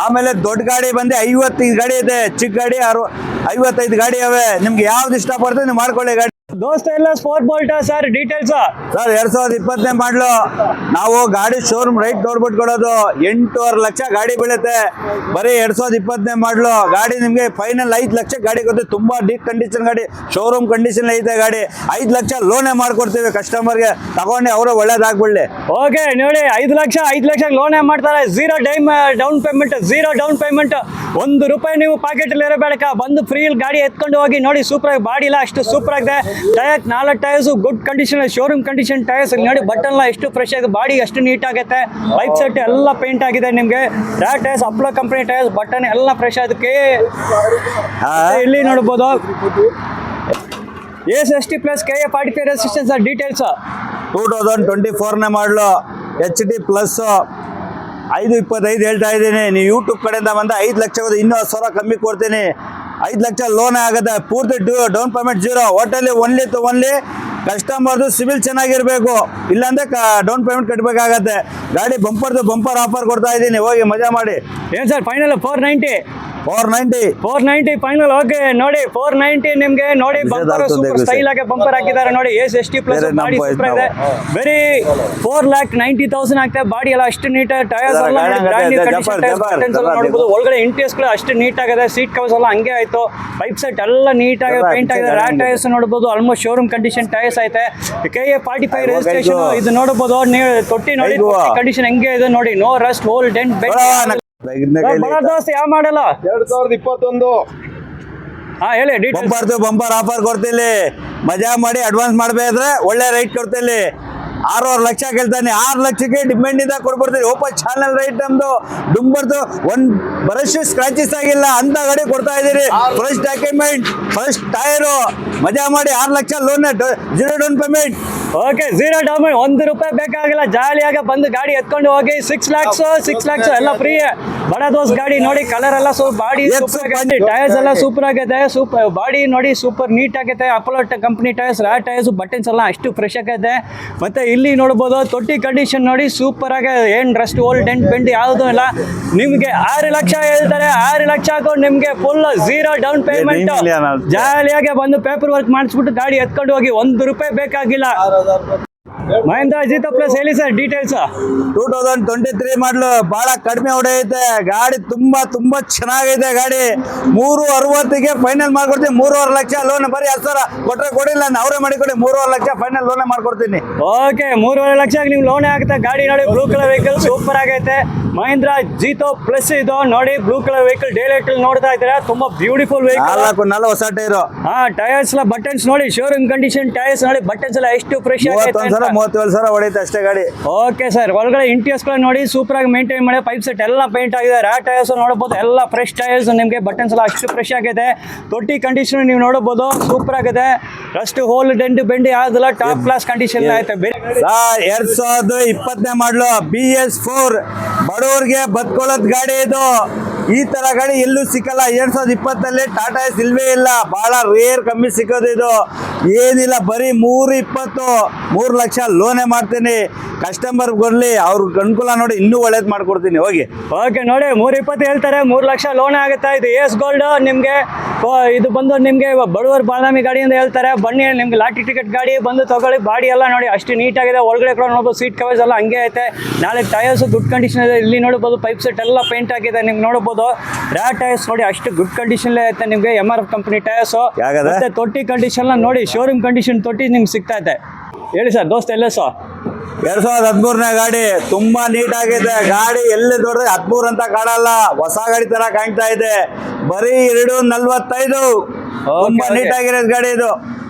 A: ಆಮೇಲೆ ದೊಡ್ಡ ಗಾಡಿ ಬಂದು 55 ಗಾಡಿ ಇದೆ. ಚಿಕ್ಕ ಗಾಡಿ 55 ಗಾಡಿ ಅವೆ. ನಿಮ್ಗೆ ಯಾವ್ದು ಇಷ್ಟ ಪಡ್ತದೆ ನೀವು ಮಾಡ್ಕೊಳ್ಳಿ ಗಾಡಿ.
B: ದೋಸ್ತ ಎಲ್ಲ sport bolt sir, details
A: sir 2020 ಮಾಡಲು. ನಾವು ಗಾಡಿ ಶೋರೂಮ್ ರೈಟ್ ನೋಡ್ಬಿಟ್ಟು ಕೊಡೋದು. 8.5 ಲಕ್ಷ ಗಾಡಿ ಬೀಳುತ್ತೆ. ಬರೀ 2020 ಮಾಡಲು ಗಾಡಿ. ನಿಮಗೆ ಫೈನಲ್ 5 ಲಕ್ಷ ಗಾಡಿ ಕೊಡ್ತೀವಿ. ತುಂಬಾ ಡೀಪ್ ಕಂಡೀಷನ್ ಗಾಡಿ, ಶೋರೂಮ್ ಕಂಡೀಷನ್ ಐತೆ ಗಾಡಿ. 5 ಲಕ್ಷ ಲೋನೇ ಮಾಡ್ಕೊಡ್ತೀವಿ ಕಸ್ಟಮರ್ಗೆ. ತಗೊಂಡು ಅವರು ಒಳ್ಳೇದಾಗ್ಬಿಡ್ಲಿ.
B: ಓಕೆ ನೋಡಿ 5 ಲಕ್ಷ ಲೋನೇ ಮಾಡ್ತಾರೆ. 0 ಡೌನ್ ಪೇಮೆಂಟ್. ₹1 ನೀವು ಪಾಕೆಟಲ್ಲಿ ಇರಬೇಡಕ, ಬಂದು ಫ್ರೀಲ್ ಗಾಡಿ ಎತ್ಕೊಂಡು ಹೋಗಿ ನೋಡಿ. ಸೂಪರ್ ಆಗಿ ಬಾಡಿ ಎಲ್ಲ ಅಷ್ಟು ಸೂಪರ್ ಆಗಿದೆ. Tyre 4 tyres good condition, showroom condition tyres ನೋಡಿ. ಬಟನ್ ಎಲ್ಲ ಎಷ್ಟು ಫ್ರೆಶ್ ಆಗಿದೆ, ಬಾಡಿ ಎಷ್ಟು ನೀಟ್ ಆಗುತ್ತೆ. ಪೈಪ್ ಸೆಟ್ ಎಲ್ಲ ಪೇಂಟ್ ಆಗಿದೆ ನಿಮಗೆ. ರ್ಯಾಟ್ tyres, Apollo company tyres, button ಎಲ್ಲ ಫ್ರೆಶ್ ಅದಕ್ಕೆ. ಇಲ್ಲಿ ನೋಡ್ಬೋದು AS60 plus KA 45 resistance details.
A: 2024ನೇ ಮಾಡಲು HD ಪ್ಲಸ್ 525 ಹೇಳ್ತಾ ಇದ್ದೀನಿ. ನೀವು ಯೂಟ್ಯೂಬ್ ಕಡೆಯಿಂದ ಬಂದ 5 ಲಕ್ಷ ಇನ್ನೂ 10,000 ಕಮ್ಮಿ ಕೊಡ್ತೀನಿ. 5 ಲಕ್ಷ ಲೋನ್ ಆಗುತ್ತೆ. ಪೂರ್ತಿ ಡೌನ್ ಪೇಮೆಂಟ್ 0. ಒಟ್ಟಲ್ಲಿ ಓನ್ಲಿ ಕಸ್ಟಮರ್ದು ಸಿವಿಲ್ ಚೆನ್ನಾಗಿರಬೇಕು, ಇಲ್ಲಾಂದ್ರೆ ಡೌನ್ ಪೇಮೆಂಟ್ ಕಟ್ಟಬೇಕಾಗತ್ತೆ. ಗಾಡಿ ಬಂಪರ್ ಆಫರ್ ಕೊಡ್ತಾ ಇದ್ದೀನಿ, ಹೋಗಿ ಮಜಾ ಮಾಡಿ.
B: ಏನು ಸರ್ ಫೈನಲ್
A: 490
B: ಫೈನಲ್. ಓಕೆ ನೋಡಿ 490 ನಿಮಗೆ ನೋಡಿ. ಬಂಪರ್ ಸೂಪರ್ ಸ್ಟೈಲ್ ಆಗಿ ಬಂಪರ್ ಹಾಕಿದ್ದಾರೆ ನೋಡಿ. AS60 ಪ್ಲಸ್ ಬಾಡಿ ಸೂಪರ್ ಇದೆ. ಬರೀ 4,90,000 ಆಗ್ತದೆ. ಬಾಡಿ ಎಲ್ಲ ಅಷ್ಟು ನೀಟ್, ಟೈರ್ಸ್ ಎಲ್ಲ ನೋಡಬಹುದು. ಒಳಗಡೆ ಇಂಟೀರಿಯರ್ಸ್ ಕೂಡ ಅಷ್ಟು ನೀಟ್ ಆಗಿದೆ. ಸೀಟ್ ಕವರ್ಸ್ ಎಲ್ಲ ಹಂಗೆ ಆಯ್ತು. ಪೈಪ್ ಸೆಟ್ ಎಲ್ಲ ನೀಟ್ ಆಗಿ ಪೇಂಟ್ ಆಗಿದೆ. ರ್ಯಾಟ್ ಟೈರ್ಸ್ ನೋಡಬಹುದು, ಆಲ್ಮೋಸ್ಟ್ ಶೋರೂಮ್ ಕಂಡೀಷನ್ ಟೈರ್ಸ್ ಐತೆ. KA 45 ರಿಜಿಸ್ಟ್ರೇಷನ್ ಇದು ನೋಡಬಹುದು. ನೀವು ತೊಟ್ಟಿ ನೋಡಿ, ಕಂಡೀಷನ್ ಹೆಂಗೆ ಇದೆ ನೋಡಿ. No rust, hole dent bent. ದೋಸ್ತ್ ಯಾವ ಮಾಡಲ್ಲ
C: 2021.
B: ಹಾ ಹೇಳಿ ಡೀಟೇಲ್ಸ್.
A: ಬಂಪರ್ ಆಫರ್ ಕೊಡ್ತೀನಿ, ಮಜಾ ಮಾಡಿ. ಅಡ್ವಾನ್ಸ್ ಮಾಡಬೇಕಾದ್ರೆ ಒಳ್ಳೆ ರೈಟ್ ಕೊಡ್ತೀನಿ. 6.5 ಲಕ್ಷ ಕೇಳ್ತಾನೆ. 6 ಲಕ್ಷಕ್ಕೆ ಡಿಮ್ಯಾಂಡ್ ಇಂದ ಕೊಡ್ಬಿಡ್ತೀನಿ. ಓಪನ್ ಚಾನಲ್ ರೈಟ್ ನಮ್ದು. ಡುಂಬರ್ದು ಒಂದ್ ಬರಷ್ಟು ಸ್ಕ್ರಾಚಸ್ ಆಗಿಲ್ಲ ಅಂತ ಗಾಡಿ ಕೊಡ್ತಾ ಇದೀರಿ. ಫಸ್ಟ್ ಡಾಕ್ಯುಮೆಂಟ್, ಫಸ್ಟ್ ಟೈರು, ಮಜಾ ಮಾಡಿ. 6 lakh loan, 0 down payment.
B: Okay, 0 down payment, ₹1 ಬೇಕಾಗಿಲ್ಲ. ಜಾಲಿಯಾಗ ಬಂದು ಗಾಡಿ ಎತ್ಕೊಂಡು ಹೋಗಿ. 6 ಲ್ಯಾಕ್ಸ್ ಎಲ್ಲ ಫ್ರೀ. ಬಡ ದೋಸ್ ಗಾಡಿ ನೋಡಿ. ಕಲರ್ ಎಲ್ಲ ಬಾಡಿ ಟೈರ್ಸ್ ಎಲ್ಲ ಸೂಪರ್ ಆಗಿದೆ. ಸೂಪರ್ ಬಾಡಿ ನೋಡಿ, ಸೂಪರ್ ನೀಟ್ ಆಗೈತೆ. Apollo company tyres, rat tyres, buttons ಎಲ್ಲ ಅಷ್ಟು ಫ್ರೆಶ್ ಆಗೈತೆ. ಮತ್ತೆ ಇಲ್ಲಿ ನೋಡ್ಬೋದು ತೊಟ್ಟಿ ಕಂಡೀಷನ್ ನೋಡಿ, ಸೂಪರ್ ಆಗಿ. ಏನ್ ರಸ್ಟ್, ಓಲ್ಡ್ ಡೆಂಟ್ ಬೆಂಡ್ ಯಾವುದು ಇಲ್ಲ. ನಿಮ್ಗೆ 6 ಲಕ್ಷ ಹೇಳ್ತಾರೆ. 6 ಲಕ್ಷ ಹಾಕೊಂಡು ನಿಮ್ಗೆ ಫುಲ್ 0 ಡೌನ್ ಪೇಮೆಂಟ್. ಜಾಲಿಯಾಗಿ ಬಂದು ಪೇಪರ್ ವರ್ಕ್ ಮಾಡಿಸ್ಬಿಟ್ಟು ಗಾಡಿ ಎತ್ಕೊಂಡು ಹೋಗಿ. ₹1 ಬೇಕಾಗಿಲ್ಲ. ಮಹೇಂದ್ರ ಜೀತೋ ಪ್ಲಸ್ ಹೇಳಿ ಸರ್ ಡೀಟೇಲ್ಸ್.
A: 2023 ಮಾಡಲು ಬಹಳ ಕಡಿಮೆ ಹೊಡೆಯುತ್ತೆ ಗಾಡಿ. ತುಂಬಾ ಚೆನ್ನಾಗಿದೆ ಗಾಡಿ. 360ಗೆ ಫೈನಲ್ ಮಾಡ್ಕೊಡ್ತೀನಿ. 3.5 ಲಕ್ಷ ಲೋನ್. ಬರೀ 10,000 ಕೊಟ್ರೆ ಕೊಡಿಲ್ಲ, ಅವರೇ ಮಾಡಿಕೊಡಿ. 3.5 ಲಕ್ಷ ಫೈನಲ್ ಲೋನ್ ಮಾಡ್ಕೊಡ್ತೀನಿ.
B: ಓಕೆ, 3.5 ಲಕ್ಷಕ್ಕೆ ನಿಮ್ಗೆ ಲೋನ್ ಆಗುತ್ತೆ. ಗಾಡಿ ನೋಡಿ, ಬ್ಲೂ ಕಲರ್ ವೆಹಿಕಲ್ ಸೂಪರ್ ಆಗೈತೆ. ಮಹೇಂದ್ರ ಜೀತೋ ಪ್ಲಸ್ ಇದು ನೋಡಿ. Blue colour vehicle day light ನೋಡ್ತಾ ಇದ್ದಾರೆ. ತುಂಬಾ ಬ್ಯೂಟಿಫುಲ್ ವೆಹಿಕಲ್.
A: 4 ಹೊಸ ಟೈರು.
B: ಟೈರ್ಸ್ ಎಲ್ಲ ಬಟನ್ಸ್ ನೋಡಿ, ಶೋರೂಮ್ ಕಂಡೀಷನ್ ಟೈರ್ಸ್ ನೋಡಿ. ಬಟನ್ಸ್ ಎಲ್ಲ ಎಷ್ಟು ಫ್ರೆಶ್ ಆಗಿದೆ.
A: 37,000 ಹೊಡೆಯುತ್ತೆ ಅಷ್ಟೇ ಗಾಡಿ.
B: ಓಕೆ ಸರ್, ಒಳಗಡೆ ಇಂಟೀರಿಯರ್ಸ್ ನೋಡಿ ಸೂಪರ್ ಆಗಿ ಮೇಂಟೈನ್ ಮಾಡಿ. ಪೈಪ್ ಸೆಟ್ ಎಲ್ಲ ಪೇಂಟ್ ಆಗಿದೆ. ರ್ಯಾಟ್ ಟೈರ್ಸ್ ನೋಡಬಹುದು, ಎಲ್ಲ ಫ್ರೆಶ್ ಟೈರ್ಸ್. ನಿಮಗೆ ಬಟನ್ಸ್ ಎಲ್ಲ ಅಷ್ಟು ಫ್ರೆಶ್ ಆಗಿದೆ. ತೊಟ್ಟಿ ಕಂಡೀಷನ್ ನೀವು ನೋಡಬಹುದು, ಸೂಪರ್ ಆಗಿದೆ. ರಸ್ಟ್, ಹೋಲ್ ಡೆಂಟ್ ಬೆಂಡಿ ಯಾವ್ದಲ್ಲ, ಟಾಪ್ ಕ್ಲಾಸ್ ಕಂಡೀಷನ್ ಆಯ್ತು.
A: 2020ನೇ ಮಾಡಲು BS4 ಬಡವರಿಗೆ ಬದುಕೊಳ್ಳೋದ್ ಗಾಡಿ ಇದು. ಈ ತರ ಗಾಡಿ ಎಲ್ಲೂ ಸಿಕ್ಕಲ್ಲ. 2020ನಲ್ಲಿ ಟಾಟಾ ಎಸ್ ಇಲ್ವೇ ಇಲ್ಲ. ಬಹಳ ರೇರ್, ಕಮ್ಮಿ ಸಿಕ್ಕೋದು ಇದು. ಏನಿಲ್ಲ, ಬರೀ 320, 3 ಲಕ್ಷ ಲೋನೇ ಮಾಡ್ತೀನಿ. ಕಸ್ಟಮರ್ ಬರ್ಲಿ, ಅವ್ರಿಗೆ ಅನುಕೂಲ ನೋಡಿ, ಇನ್ನೂ ಒಳ್ಳೇದು ಮಾಡ್ಕೊಡ್ತೀನಿ. ಹೋಗಿ.
B: ಓಕೆ ನೋಡಿ, 320 ಹೇಳ್ತಾರೆ. 3 ಲಕ್ಷ ಲೋನ್ ಆಗುತ್ತೆ. ಇದು AS ಗೋಲ್ಡ್ ನಿಮಗೆ. ಇದು ಬಂದು ನಿಮಗೆ ಬಡವರ್ ಬಾದಾಮಿ ಗಾಡಿ ಅಂತ ಹೇಳ್ತಾರೆ. ಬನ್ನಿ, ನಿಮ್ಗೆ ಲಾಟ್ರಿ ಟಿಕೆಟ್ ಗಾಡಿ ಬಂದು ತಗೊಳ್ಳಿ. ಬಾಡಿ ಎಲ್ಲ ನೋಡಿ ಅಷ್ಟು ನೀಟ್ ಆಗಿದೆ. ಒಳಗಡೆ ಕೂಡ ನೋಡ್ಬೋದು, ಸೀಟ್ ಕವರ್ಸ್ ಎಲ್ಲ ಹಂಗೆ ಐತೆ. 4 ಟೈರ್ಸ್ ಗುಡ್ ಕಂಡೀಷನ್ ಇದೆ. ಇಲ್ಲಿ ನೋಡ್ಬೋದು ಪೈಪ್ ಸೆಟ್ ಎಲ್ಲ ಪೇಂಟ್ ಆಗಿದೆ. ನಿಮ್ಗೆ ನೋಡ್ಬೋದು ರ್ಯಾಟ್ ಟೈರ್ಸ್ ನೋಡಿ, ಅಷ್ಟು ಗುಡ್ ಕಂಡೀಷನ್ ಐತೆ. ನಿಮ್ಗೆ MRF ಕಂಪನಿ ಟೈರ್ಸ್. ಮತ್ತೆ ತೊಟ್ಟಿ ಕಂಡೀಷನ್ ನೋಡಿ, ಶೋರೂಮ್ ಕಂಡೀಷನ್ ತೊಟ್ಟಿ ನಿಮ್ಗೆ ಸಿಗ್ತಾ ಇದೆ. ಹೇಳಿ ಸರ್ ದೋಸ್ತ ಎಲ್ಲ ಸರ್.
A: 2013ನೇ ಗಾಡಿ. ತುಂಬಾ ನೀಟ್ ಆಗಿದೆ ಗಾಡಿ. ಎಲ್ಲಿ ನೋಡಿದ್ರೆ 13 ಅಂತ ಕಾಣಲ್ಲ, ಹೊಸ ಗಾಡಿ ತರ ಕಾಣ್ತಾ ಇದೆ. ಬರೀ 245. ತುಂಬಾ ನೀಟ್ ಆಗಿರೋದು ಗಾಡಿ ಇದು.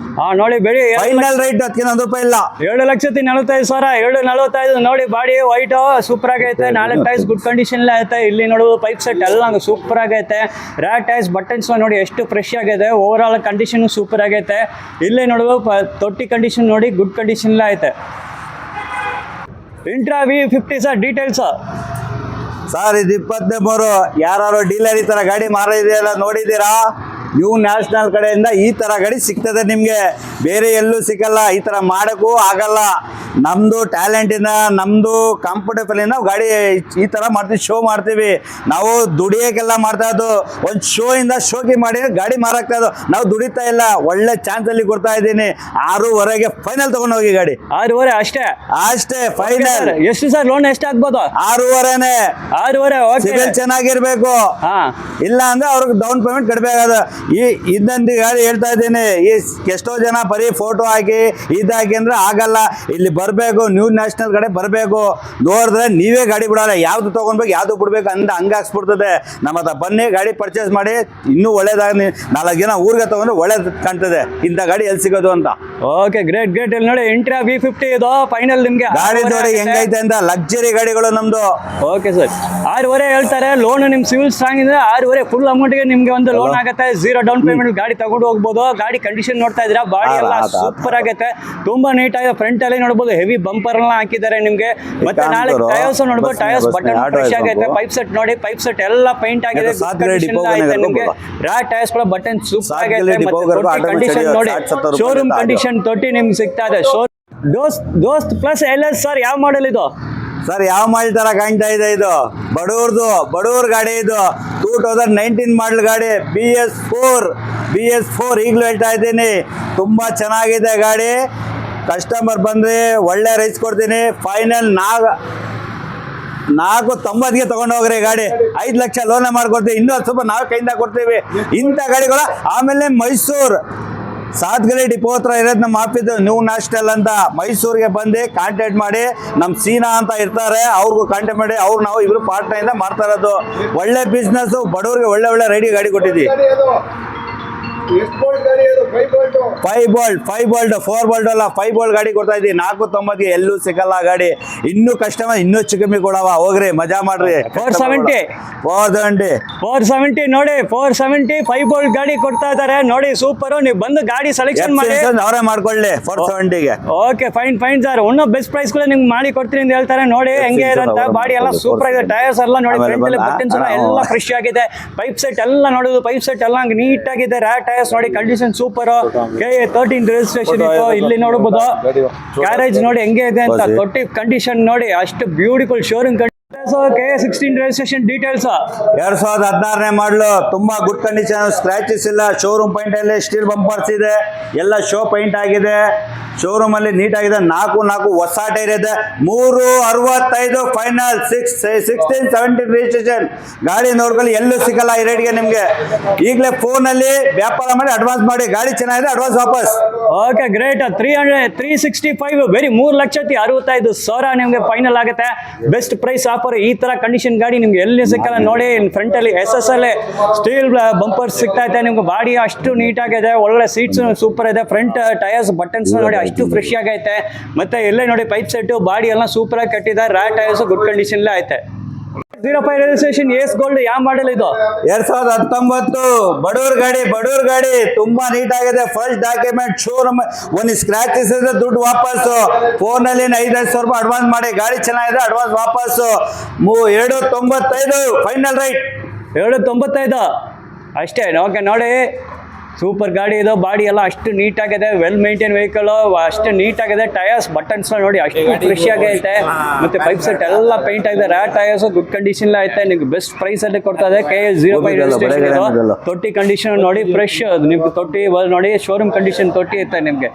B: ನೋಡಿ ಬೆಳಿ
A: ಫೈನಲ್ ರೈಟ್ ₹1 ಇಲ್ಲ.
B: 7,45,000. 7,45 ನೋಡಿ. ಬಾಡಿ ವೈಟ್ ಸೂಪರ್ ಆಗೈತೆ. 4 ಟೈರ್ಸ್ ಗುಡ್ ಕಂಡೀಷನ್ ಐತೆ. ಇಲ್ಲಿ ನೋಡುವುದು ಪೈಪ್ ಸೆಟ್ ಎಲ್ಲ ಸೂಪರ್ ಆಗೈತೆ. ರ್ಯಾಟ್ ಟೈರ್ಸ್, ಬಟನ್ಸ್ ನೋಡಿ ಎಷ್ಟು ಫ್ರೆಶ್ ಆಗಿದೆ. ಓವರ್ ಆಲ್ ಕಂಡೀಷನ್ ಸೂಪರ್ ಆಗೈತೆ. ಇಲ್ಲಿ ನೋಡುವ ತೊಟ್ಟಿ ಕಂಡೀಷನ್ ನೋಡಿ, ಗುಡ್ ಕಂಡೀಷನ್ ಐತೆ. Intra V50 sir details.
A: Sir ಇದು 23. ಯಾರು ಡೀಲರ್ ಈ ತರ ಗಾಡಿ ಮಾರಿದೆಯಲ್ಲ ನೋಡಿದ್ದೀರಾ? ನ್ಯೂ ನ್ಯಾಷನಲ್ ಕಡೆಯಿಂದ ಈ ತರ ಗಾಡಿ ಸಿಗ್ತದೆ ನಿಮ್ಗೆ. ಬೇರೆ ಎಲ್ಲೂ ಸಿಗಲ್ಲ. ಈ ತರ ಮಾಡಕ್ಕೂ ಆಗಲ್ಲ. ನಮ್ದು ಟ್ಯಾಲೆಂಟ್ ಇಂದ, ನಮ್ದು ಕಂಫರ್ಟೇಬಲ್ ಇಂದ ಗಾಡಿ ಈ ತರ ಮಾಡ್ತೀವಿ, ಶೋ ಮಾಡ್ತೀವಿ. ನಾವು ದುಡಿಯೋಕೆಲ್ಲ ಮಾಡ್ತಾ ಇದ್ದು. ಒಂದು ಶೋ ಇಂದ ಶೋಕಿ ಮಾಡಿ ಗಾಡಿ ಮಾರಾಕ್ತಾ ಇದ್ದು. ನಾವು ದುಡಿತಾ ಇಲ್ಲ. ಒಳ್ಳೆ ಚಾನ್ಸ್ ಅಲ್ಲಿ ಕೊಡ್ತಾ ಇದ್ದೀನಿ. 6.5ಗೆ ಫೈನಲ್ ತಗೊಂಡು ಹೋಗಿ ಗಾಡಿ.
B: 6.5 ಅಷ್ಟೇ
A: ಫೈನಲ್.
B: ಎಷ್ಟು ಸರ್ ಲೋನ್ ಎಷ್ಟು ಆಗ್ಬೋದು?
A: 6.5ನೇ.
B: 6.5.
A: ಸಿಬಿಲ್ ಚೆನ್ನಾಗಿರ್ಬೇಕು. ಇಲ್ಲ ಅಂದ್ರೆ ಅವ್ರಿಗೆ ಡೌನ್ ಪೇಮೆಂಟ್ ಕಟ್ಟಬೇಕಾದ. ಇನ್ನೊಂದು ಗಾಡಿ ಹೇಳ್ತಾ ಇದ್ದೀನಿ, ಎಷ್ಟೋ ಜನ ಬರೀ ಫೋಟೋ ಹಾಕಿ ಇದಾಕಿ ಅಂದ್ರೆ ಆಗಲ್ಲ. ಇಲ್ಲಿ ಬರಬೇಕು, ನ್ಯೂ ನ್ಯಾಷನಲ್ ಕಡೆ ಬರಬೇಕು, ನೋಡಿದ್ರೆ ನೀವೇ ಗಾಡಿ ಬಿಡಲ್ಲ, ಯಾವ್ದು ತೊಗೊಳ್ಬೇಕು ಯಾವ್ದು ಬಿಡ್ಬೇಕು ಅಂತ ಹಂಗಾಕ್ಸ್ಬಿಡ್ತದೆ. ನಮ್ಮ ಹತ್ರ ಬನ್ನಿ, ಗಾಡಿ ಪರ್ಚೇಸ್ ಮಾಡಿ, ಇನ್ನೂ ಒಳ್ಳೇದಾಗ 4 ಜನ ಊರಿಗೆ ತೊಗೊಂಡ್ರೆ ಒಳ್ಳೇದು ಕಾಣ್ತದೆ. ಇಂಥ ಗಾಡಿ ಎಲ್ಲಿ ಸಿಗೋದು ಅಂತ.
B: Okay, great great. ಇಲ್ಲಿ ನೋಡಿ ಇಂಟ್ರಾ V50 ಇದು ಫೈನಲ್ ನಿಮ್ಗೆ
A: ಗಾಡಿ ನೋಡಿ ಹೆಂಗೈತೆ ಅಂತ, ಲಕ್ಸರಿ ಗಾಡಿಗಳು ನಮ್ದು.
B: ಓಕೆ ಸರ್, 6.5 ಹೇಳ್ತಾರೆ. ಲೋನ್ ನಿಮ್ ಸಿವಿಲ್ ಸ್ಟ್ರಾಂಗ್ ಇದ್ರೆ 6.5 ಫುಲ್ ಅಮೌಂಟ್ಗೆ ನಿಮ್ಗೆ ಒಂದು ಲೋನ್ ಆಗುತ್ತೆ. 0 ಡೌನ್ ಪೇಮೆಂಟ್ ಗಾಡಿ ತಗೊಂಡು ಹೋಗ್ಬೋದು. ಗಾಡಿ ಕಂಡೀಷನ್ ನೋಡ್ತಾ ಇದ್ದೀರಾ, ಬಾಡಿ ಎಲ್ಲ ಸೂಪರ್ ಆಗೈತೆ, ತುಂಬಾ ನೀಟ್ ಆಗಿದೆ. ಫ್ರಂಟ್ ಅಲ್ಲಿ ನೋಡ್ಬೋದು ಹೆವಿ ಬಂಪರ್ ಎಲ್ಲ ಹಾಕಿದ್ದಾರೆ ನಿಮ್ಗೆ. ಮತ್ತೆ ನಾಳೆ ಟೈರ್ಸ್ ನೋಡ್ಬೋದು, ಟೈರ್ಸ್ ಬಟನ್ ಫ್ರೆಶ್ ಆಗೈತೆ. ಪೈಪ್ ಸೆಟ್ ನೋಡಿ, ಪೈಪ್ ಸೆಟ್ ಎಲ್ಲ ಪೈಂಟ್ ಆಗಿದೆ. ನಿಮ್ಗೆ ರಾ ಟೈರ್ಸ್ ಕೂಡ ಬಟನ್ ಸೂಪರ್ ಆಗೈತೆ. ಕಂಡೀಷನ್ ನೋಡಿ, ಶೋರೂಮ್ ಕಂಡೀಷನ್ ತೊಟ್ಟಿ ನಿಮ್ಗೆ ಸಿಗ್ತಾ ಇದೆ. ದೋಸ್ತ್ ಪ್ಲಸ್ LS ಸರ್, ಯಾವ ಮಾಡೆಲ್ ಇದು
A: ಸರ್? ಯಾವ ಮಾಡೆಲ್ ತರ ಕಾಣ್ತಾ ಇದೆ ಇದು? ಬಡವ್ರ ಗಾಡಿ ಇದು. 2019 ಮಾಡಲ್ ಗಾಡಿ, BS4 ಈಗಲೂ ಹೇಳ್ತಾ ಇದ್ದೀನಿ. ತುಂಬ ಚೆನ್ನಾಗಿದೆ ಗಾಡಿ. ಕಸ್ಟಮರ್ ಬಂದರೆ ಒಳ್ಳೆ ರೈಸ್ ಕೊಡ್ತೀನಿ. ಫೈನಲ್ 490ಗೆ ತಗೊಂಡು ಹೋಗ್ರಿ ಗಾಡಿ. 5 ಲಕ್ಷ ಲೋನ್ ಮಾಡ್ಕೊಡ್ತೀವಿ, ಇನ್ನೂ ಸ್ವಲ್ಪ ನಾವು ಕೈಯಿಂದ ಕೊಡ್ತೀವಿ ಇಂಥ ಗಾಡಿಗಳು. ಆಮೇಲೆ ಮೈಸೂರು ಸಾತ್ಗಲಿ ಡಿಪೋ ಹತ್ರ ಇರೋದು ನಮ್ಮ ಆಫೀಸ್, ನ್ಯೂ ನ್ಯಾಷನಲ್ ಅಂತ. ಮೈಸೂರಿಗೆ ಬಂದು ಕಾಂಟ್ಯಾಕ್ಟ್ ಮಾಡಿ, ನಮ್ಮ ಸೀನಾ ಅಂತ ಇರ್ತಾರೆ, ಅವ್ರಿಗೂ ಕಾಂಟ್ಯಾಕ್ಟ್ ಮಾಡಿ. ನಾವು ಇಬ್ರು ಪಾರ್ಟ್ನರಿಂದ ಮಾಡ್ತಾ ಇರೋದು. ಒಳ್ಳೆ ಬಿಸ್ನೆಸ್, ಬಡವ್ರಿಗೆ ಒಳ್ಳೆ ರೆಡಿ ಗಾಡಿ ಕೊಟ್ಟಿದ್ದೀವಿ.
C: ಎಷ್ಟು ಬೋಲ್ಟ್ ಗಾಡಿ ಅದು? 5 ಬೋಲ್ಟ್.
A: 5 ಬೋಲ್ಟ್ 4 ಬೋಲ್ಟ್ ಅಲ್ಲ, 5 ಬೋಲ್ಟ್ ಗಾಡಿ ಕೊಡ್ತಾ ಇದ್ದೀವಿ. 490ಗೆ ಎಲ್ಲೂ ಸಿಗಲ್ಲ ಗಾಡಿ. ಇನ್ನೂ ಕಸ್ಟಮರ್ ಇನ್ನೂ ಚಿಕ್ಕಮ್ಮಿ ಕೊಡವ, ಹೋಗ್ರಿ ಮಜಾ ಮಾಡ್ರಿ.
B: 470 ನೋಡಿ, 470 5 ಬೋಲ್ಟ್ ಗಾಡಿ ಕೊಡ್ತಾ ಇದ್ದಾರೆ ನೋಡಿ. ಸೂಪರ್. ನೀವು ಬಂದು ಗಾಡಿ ಸೆಲೆಕ್ಷನ್ ಮಾಡಿ
A: ಅವರೇ ಮಾಡ್ಕೊಳ್ಳಿ 470ಗೆ.
B: Okay, fine sir. ಇನ್ನೂ ಬೆಸ್ಟ್ ಪ್ರೈಸ್ ಕೂಡ ನಿಮ್ಗೆ ಮಾಡಿ ಕೊಡ್ತೀನಿ ಅಂತ ಹೇಳ್ತಾರೆ. ನೋಡಿ ಹೆಂಗೆ ಇರಂತ, ಬಾಡಿ ಎಲ್ಲ ಸೂಪರ್ ಆಗಿದೆ. ಟೈರ್ಸ್ ಎಲ್ಲ ನೋಡಿ, ಫ್ರಂಟ್ ಅಲ್ಲಿ ಬಟನ್ಸ್ ಎಲ್ಲ ಫ್ರೆಶ್ ಆಗಿದೆ. ಪೈಪ್ ಸೆಟ್ ಎಲ್ಲ ನೋಡೋದು, ಪೈಪ್ ಸೆಟ್ ಎಲ್ಲ ನೀಟ್ ಆಗಿದೆ. ಟೈರ್ಸ್ ನೋಡಿ, ಕಂಡೀಷನ್ ಸೂಪರ್. KA13 ರಿಜಿಸ್ಟ್ರೇಷನ್ ಇತ್ತು, ಇಲ್ಲಿ ನೋಡಬಹುದು. ಗ್ಯಾರೇಜ್ ನೋಡಿ ಹೆಂಗೆ ಇದೆ ಅಂತ, ತೊಟ್ಟಿ ಕಂಡೀಷನ್ ನೋಡಿ, ಅಷ್ಟು beautiful showroom. KA16 registration details
A: 2016ನೇ ಮಾಡಲು, ತುಂಬಾ ಗುಡ್ ಕಂಡೀಷನ್, ಸ್ಕ್ರಾಚಸ್ ಇಲ್ಲ. ಶೋರೂಮ್ ಪೈಂಟ್ ಅಲ್ಲಿ ಸ್ಟೀಲ್ ಬಂಪರ್ಸ್ ಇದೆ, ಎಲ್ಲ ಶೋ ಪೈಂಟ್ ಆಗಿದೆ. ಶೋರೂಮ್ ಅಲ್ಲಿ ನೀಟ್ ಆಗಿದೆ. 4 ಹೊಸ ಟೈರ್ ಇದೆ. 365 ಫೈನಲ್. 16-17 ರಿಜಿಸ್ಟ್ರೇಷನ್ ಗಾಡಿ ನೋಡ್ಕೊಳ್ಳಿ, ಎಲ್ಲೂ ಸಿಗಲ್ಲ ಈ ರೇಟ್ಗೆ ನಿಮ್ಗೆ. ಈಗಲೇ ಫೋನ್ ಅಲ್ಲಿ ವ್ಯಾಪಾರ ಮಾಡಿ ಅಡ್ವಾನ್ಸ್ ಮಾಡಿ, ಗಾಡಿ ಚೆನ್ನಾಗಿದೆ ಅಡ್ವಾನ್ಸ್ ವಾಪಸ್.
B: Okay, great. 365 ಬರೀ 3,65,000 ನಿಮ್ಗೆ ಫೈನಲ್ ಆಗುತ್ತೆ. Best price offer. ಈ ತರ ಕಂಡೀಷನ್ ಗಾಡಿ ನಿಮ್ಗೆ ಎಲ್ಲಿ ಸಿಕ್ಕಲ್ಲ ನೋಡಿ. ಫ್ರಂಟ್ ಅಲ್ಲಿ SSL ಸ್ಟೀಲ್ ಬಂಪರ್ ಸಿಗ್ತಾ ಇದೆ ನಿಮ್ಗೆ. ಬಾಡಿ ಅಷ್ಟು ನೀಟ್ ಆಗಿದೆ, ಒಳ್ಳೆ ಸೀಟ್ಸ್ ಸೂಪರ್ ಇದೆ. ಫ್ರಂಟ್ ಟೈರ್ಸ್ ಬಟನ್ಸ್ ನೋಡಿ ಅಷ್ಟು ಫ್ರೆಶ್ ಆಗೈತೆ. ಮತ್ತೆ ಎಲ್ಲೇ ನೋಡಿ ಪೈಪ್ ಸೆಟ್, ಬಾಡಿ ಎಲ್ಲ ಸೂಪರ್ ಆಗಿ ಕಟ್ಟಿದ್ದಾರೆ. ರಾ ಟೈರ್ಸ್ ಗುಡ್ ಕಂಡೀಷನ್ ಐತೆ. 05 ರಿಜಿಸ್ಟ್ರೇಷನ್ ಎಸ್ ಗೋಲ್ಡ್, ಯಾವ ಮಾಡೆಲ್ ಇದು?
A: 2019 ಬಡವ್ರ ಗಾಡಿ ತುಂಬಾ ನೀಟ್ ಆಗಿದೆ. First document, showroom. ಒಂದು ಸ್ಕ್ರಾಚಸ್ ಇದ್ರೆ ದುಡ್ಡು ವಾಪಸ್ಸು. ಫೋನ್ ಅಲ್ಲಿ 5,000 ರೂಪಾಯಿ ಅಡ್ವಾನ್ಸ್ ಮಾಡಿ, ಗಾಡಿ ಚೆನ್ನಾಗಿದೆ ಅಡ್ವಾನ್ಸ್ ವಾಪಸ್ಸು. 295 ಫೈನಲ್ ರೈಟ್.
B: 295 ಅಷ್ಟೇ. ಓಕೆ ನೋಡಿ, ಸೂಪರ್ ಗಾಡಿ ಇದು. ಬಾಡಿ ಎಲ್ಲ ಅಷ್ಟು ನೀಟ್ ಆಗಿದೆ, ವೆಲ್ ಮೇಂಟೈನ್ ವೆಹಿಕಲ್, ಅಷ್ಟು ನೀಟ್ ಆಗಿದೆ. ಟೈರ್ಸ್ ಬಟನ್ಸ್ ನೋಡಿ ಅಷ್ಟು ಫ್ರೆಶ್ ಆಗೈತೆ. ಮತ್ತೆ ಪೈಪ್ ಸೆಟ್ ಎಲ್ಲ ಪೇಂಟ್ ಆಗಿದೆ. ರಾ ಟೈರ್ಸ್ ಗುಡ್ ಕಂಡೀಷನ್ ಐತೆ. ನಿಮ್ಗೆ ಬೆಸ್ಟ್ ಪ್ರೈಸ್ ಅಲ್ಲಿ ಕೊಡ್ತಾ ಇದೆ. KA05 registration. ತೊಟ್ಟಿ ಕಂಡೀಷನ್ ನೋಡಿ ಫ್ರೆಶ್. ನಿಮ್ಗೆ ತೊಟ್ಟಿ ನೋಡಿ, ಶೋರೂಮ್ ಕಂಡೀಷನ್ ತೊಟ್ಟಿ ಐತೆ ನಿಮ್ಗೆ.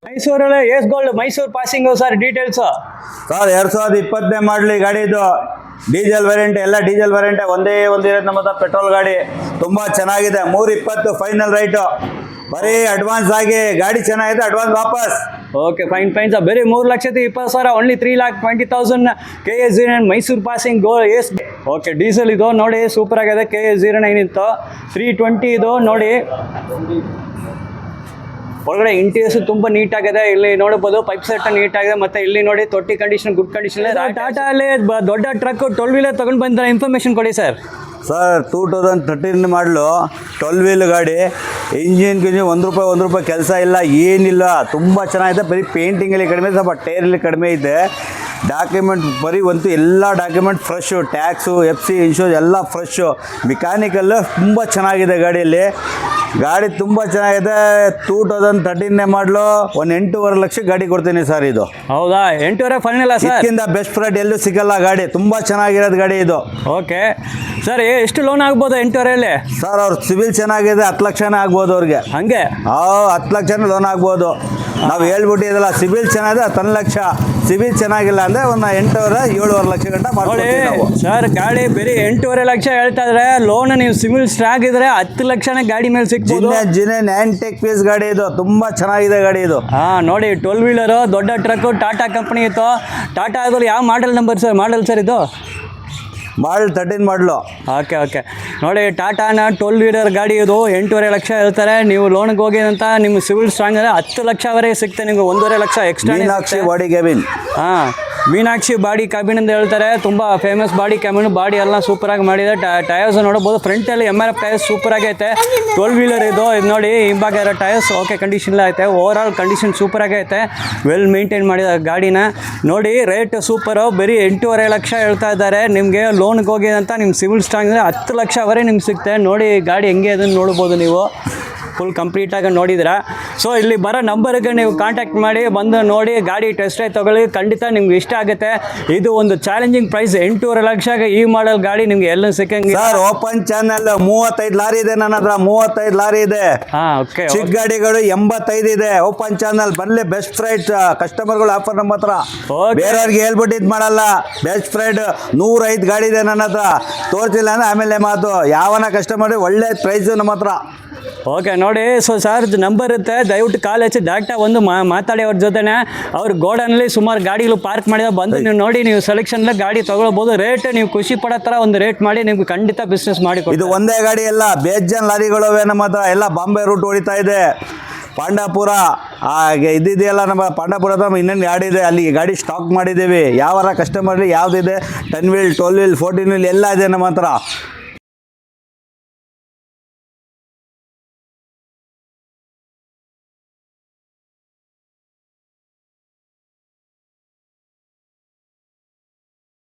B: ಮೈಸೂರಲ್ಲಿ S gold Mysuru passing sir, details
A: sir 2020ನೇ ಮಾಡಲಿ ಗಾಡಿ ಇದು. ಡೀಸೆಲ್ ವೇರಿಯಂಟ್, ಎಲ್ಲ ಡೀಸೆಲ್ ವೇರಿಯಂಟ್. ಒಂದೇ ಇರೋದು ನಮ್ಮ ಹತ್ರ ಪೆಟ್ರೋಲ್ ಗಾಡಿ. ತುಂಬಾ ಚೆನ್ನಾಗಿದೆ. 320 ಫೈನಲ್ ರೈಟು. ಬರೀ ಅಡ್ವಾನ್ಸ್ ಆಗಿ, ಗಾಡಿ ಚೆನ್ನಾಗಿದೆ ಅಡ್ವಾನ್ಸ್ ವಾಪಸ್.
B: Okay, fine sir. ಬರೀ 3,20,000, ಓನ್ಲಿ 3,20,000 KA09 ಮೈಸೂರು ಪಾಸಿಂಗ್ ಎಸ್. ಓಕೆ, ಡೀಸೆಲ್ ಇದು ನೋಡಿ, ಸೂಪರ್ ಆಗಿದೆ. KA09 ಇತ್ತು. 320 ಇದು ನೋಡಿ. ಒಳಗಡೆ ಇಂಟೀರಿಯರ್ಸ್ ತುಂಬಾ ನೀಟ್ ಆಗಿದೆ. ಇಲ್ಲಿ ನೋಡಬಹುದು ಪೈಪ್ ಸೆಟ್ ನೀಟ್ ಆಗಿದೆ. ಮತ್ತೆ ಇಲ್ಲಿ ನೋಡಿ ತೊಟ್ಟಿ ಕಂಡೀಷನ್ ಗುಡ್ ಕಂಡೀಷನ್. ಟಾಟಾ ಅಲ್ಲಿ ದೊಡ್ಡ ಟ್ರಕ್ 12 ವೀಲರ್ ತಗೊಂಡು ಬಂದ್ರೆ ಇನ್ಫಾರ್ಮೇಶನ್ ಕೊಡಿ ಸರ್.
A: ಸರ್ 2013 ಮಾಡಲು 12 ವೀಲ್ ಗಾಡಿ. ಇಂಜಿನ್ $1 ಕೆಲಸ ಇಲ್ಲ, ಏನಿಲ್ಲ. ತುಂಬ ಚೆನ್ನಾಗಿದೆ. ಬರೀ ಪೇಂಟಿಂಗಲ್ಲಿ ಕಡಿಮೆ, ಸ್ವಲ್ಪ ಟೈರಲ್ಲಿ ಕಡಿಮೆ ಇದೆ. ಡಾಕ್ಯುಮೆಂಟ್ ಬರೀ ಎಲ್ಲ document fresh. Tax, FC, insurance ಎಲ್ಲ ಫ್ರೆಶ್ಶು. ಮೆಕ್ಯಾನಿಕಲ್ಲು ತುಂಬ ಚೆನ್ನಾಗಿದೆ ಗಾಡಿಯಲ್ಲಿ. ಗಾಡಿ ತುಂಬ ಚೆನ್ನಾಗಿದೆ. 2013ನೇ ಮಾಡಲು. 8.5 ಲಕ್ಷ ಗಾಡಿ ಕೊಡ್ತೀನಿ ಸರ್ ಇದು.
B: ಹೌದಾ? 8.5 ಫೈನಲ್ ಸರ್?
A: ಇದಕ್ಕಿಂತ ಬೆಸ್ಟ್ ಪ್ರೈಸ್ ಎಲ್ಲೂ ಸಿಗಲ್ಲ ಗಾಡಿ. ತುಂಬ ಚೆನ್ನಾಗಿರೋದು ಗಾಡಿ ಇದು.
B: ಓಕೆ ಸರ್, ಎಷ್ಟು ಲೋನ್ ಆಗ್ಬೋದು 8.5ರಲ್ಲಿ?
A: ಸರ್ ಅವ್ರ ಸಿವಿಲ್ ಚೆನ್ನಾಗಿದೆ, 10 ಲಕ್ಷನೇ ಆಗ್ಬೋದು ಅವ್ರಿಗೆ.
B: ಹಂಗೆ?
A: 10 ಲಕ್ಷನೇ ಲೋನ್ ಆಗ್ಬೋದು. ನಾವು ಹೇಳ್ಬಿಟ್ಟಿದ್ದಲ್ಲ ಸಿಬಿಲ್ ಚೆನ್ನಾಗಿದೆ 10 ಲಕ್ಷ, ಸಿಬಿಲ್ ಚೆನ್ನಾಗಿಲ್ಲ ಅಂದರೆ ಒಂದು 8.5 ಲಕ್ಷ ಗಂಟ
B: ನೋಡಿ
A: ಮಾಡ್ಕೊಡ್ತೀವಿ ನಾವು.
B: ಸರ್ ಗಾಡಿ ಬರೀ 8.5 ಲಕ್ಷ ಹೇಳ್ತಾ ಇದ್ರೆ ಲೋನ್ ನೀವು ಸಿವಿಲ್ ಸ್ಟ್ರಾಗ್ ಇದ್ರೆ 10 ಲಕ್ಷನೇ ಗಾಡಿ ಮೇಲೆ ಸಿಗ್ಬೋದು.
A: ಜಿನೆ ನ್ಯಾಂಟೆಕ್ ಪೀಸ್ ಗಾಡಿ ಇದು, ತುಂಬ ಚೆನ್ನಾಗಿದೆ ಗಾಡಿ ಇದು.
B: ನೋಡಿ 12 ವೀಲರು ದೊಡ್ಡ ಟ್ರಕ್ಕು ಟಾಟಾ ಕಂಪ್ನಿ ಇತ್ತು. ಟಾಟಾ ಅದ್ರಲ್ಲಿ ಯಾವ ಮಾಡಲ್ ನಂಬರ್ ಸರ್ ಇದು?
A: ಮಾಡಲ್ 13 ಮಾಡಲು.
B: ಓಕೆ ನೋಡಿ ಟಾಟಾನ 12 ವೀಲರ್ ಗಾಡಿ ಇದು 8.5 ಲಕ್ಷ ಹೇಳ್ತಾರೆ. ನೀವು ಲೋನ್ಗೆ ಹೋಗಿ ಅಂತ ನಿಮ್ಮ ಸಿವಿಲ್ ಸ್ಟ್ರಾಂಗ್ ಅಂದರೆ 10 ಲಕ್ಷವರೆಗೆ ಸಿಗ್ತದೆ ನಿಮಗೆ. 1.5 lakh extra.
A: Meenakshi body cabin.
B: Meenakshi body cabin ಅಂತ ಹೇಳ್ತಾರೆ. ತುಂಬ ಫೇಮಸ್ ಬಾಡಿ ಕ್ಯಾಬಿನ್. ಬಾಡಿ ಎಲ್ಲ ಸೂಪರಾಗಿ ಮಾಡಿದೆ. ಟಯರ್ಸ್ ನೋಡ್ಬೋದು, ಫ್ರಂಟಲ್ಲಿ MRF ಟಯರ್ಸ್ ಸೂಪರ್ ಆಗೈತೆ. 12 ವೀಲರ್ ಇದು ನೋಡಿ ಹಿಂಭಾಗ ಇರೋ ಟಯರ್ಸ್ ಓಕೆ ಕಂಡೀಷನ್ ಐತೆ. ಓವರ್ ಆಲ್ ಕಂಡೀಷನ್ ಸೂಪರ್ ಆಗೈತೆ. ವೆಲ್ ಮೇಂಟೈನ್ ಮಾಡಿದ ಗಾಡಿನ ನೋಡಿ. ರೇಟ್ ಸೂಪರು, ಬರೀ 8.5 ಲಕ್ಷ ಹೇಳ್ತಾ ಇದ್ದಾರೆ. ನಿಮಗೆ ಲೋನ್ಗೆ ಹೋಗಿ ಅಂತ ನಿಮ್ಮ ಸಿವಿಲ್ ಸ್ಟ್ರಾಂಗ್ ಅಂದರೆ 10 ಲಕ್ಷವರೆಗೆ ನಿಮ್ಗೆ ಸಿಗ್ತೆ. ನೋಡಿ ಗಾಡಿ ಹೆಂಗೆ ಅದನ್ನು ನೋಡ್ಬೋದು ನೀವು, ಫುಲ್ ಕಂಪ್ಲೀಟಾಗಿ ನೋಡಿದ್ರೆ. ಸೊ ಇಲ್ಲಿ ಬರೋ ನಂಬರ್ಗೆ ನೀವು ಕಾಂಟ್ಯಾಕ್ಟ್ ಮಾಡಿ ಬಂದು ನೋಡಿ ಗಾಡಿ ಟೆಸ್ಟ್ ಡ್ರೈವ್ ತೊಗೊಳ್ಳಿ. ಖಂಡಿತ ನಿಮ್ಗೆ ಇಷ್ಟ ಆಗುತ್ತೆ. ಇದು ಒಂದು ಚಾಲೆಂಜಿಂಗ್ ಪ್ರೈಸ್. 8.5 ಲಕ್ಷಗೆ ಈ ಮಾಡಲ್ ಗಾಡಿ ನಿಮ್ಗೆ ಎಲ್ಲ ಸಿಕ್ಕಂಗೆ.
A: ಸರ್ ಓಪನ್ ಚಾನಲ್ 35 ಲಾರಿ ಇದೆ ನನ್ನ ಹತ್ರ. 35 ಲಾರಿ ಇದೆ.
B: ಓಕೆ.
A: ಚಿಕ್ಕ ಗಾಡಿಗಳು 85 ಇದೆ. ಓಪನ್ ಚಾನಲ್ ಬರಲಿ. ಬೆಸ್ಟ್ ಪ್ರೈಸ್ ಕಸ್ಟಮರ್ಗಳು ಆಫರ್ ನಮ್ಮ ಹತ್ರ. ಬೇರೆಯವ್ರಿಗೆ ಹೇಳ್ಬಿಟ್ಟು ಇದು ಮಾಡಲ್ಲ. ಬೆಸ್ಟ್ ಪ್ರೈಸ್ 105 ಗಾಡಿ ಇದೆ ನನ್ನ ಹತ್ರ. ತೋರ್ಸಿಲ್ಲ ಅಂದ್ರೆ ಆಮೇಲೆ ಮಾತು. ಯಾವನ ಕಸ್ಟಮರ್ ಒಳ್ಳೆ ಪ್ರೈಸ್ ನಮ್ಮ ಹತ್ರ.
B: ಓಕೆ ನೋಡಿ. ಸೊ ಸರ್ ನಂಬರ್ ಇರುತ್ತೆ, ದಯವಿಟ್ಟು ಕಾಲ್ ಹಚ್ಚಿ ಡೈರೆಕ್ಟಾಗಿ ಒಂದು ಮಾತಾಡಿ ಅವ್ರ ಜೊತೆನೆ. ಅವ್ರ ಗೋಡನಲ್ಲಿ ಸುಮಾರು ಗಾಡಿಗಳು ಪಾರ್ಕ್ ಮಾಡಿದ ಬಂದು ನೀವು ನೋಡಿ ನೀವು ಸೆಲೆಕ್ಷನ್ಲ ಗಾಡಿ ತೊಗೊಳ್ಬೋದು. ರೇಟ್ ನೀವು ಖುಷಿ ಪಡೋ ಥರ ಒಂದು ರೇಟ್ ಮಾಡಿ ನಿಮ್ಗೆ ಖಂಡಿತ ಬಿಸ್ನೆಸ್ ಮಾಡಿ.
A: ಇದು ಒಂದೇ ಗಾಡಿ ಎಲ್ಲ ಬೇಜನ್ ಲಾರಿಗಳು ನಮ್ಮ ಹತ್ರ. ಎಲ್ಲ ಬಾಂಬೆ ರೂಟ್ ಹೊಡಿತಾ ಇದೆ. ಪಾಂಡಾಪುರ ಇದ್ದಿದೆಯಲ್ಲ ನಮ್ಮ ಪಾಂಡಾಪುರದ ಇನ್ನೊಂದು ಗಾಡಿ ಇದೆ, ಅಲ್ಲಿ ಗಾಡಿ ಸ್ಟಾಕ್ ಮಾಡಿದ್ದೀವಿ. ಯಾವಾರ ಕಸ್ಟಮರ್ಲಿ ಯಾವುದಿದೆ 10 ವೀಲ್ 12 ವೀಲ್ 14 ವೀಲ್ ಎಲ್ಲ ಇದೆ ನಮ್ಮ ಹತ್ರ.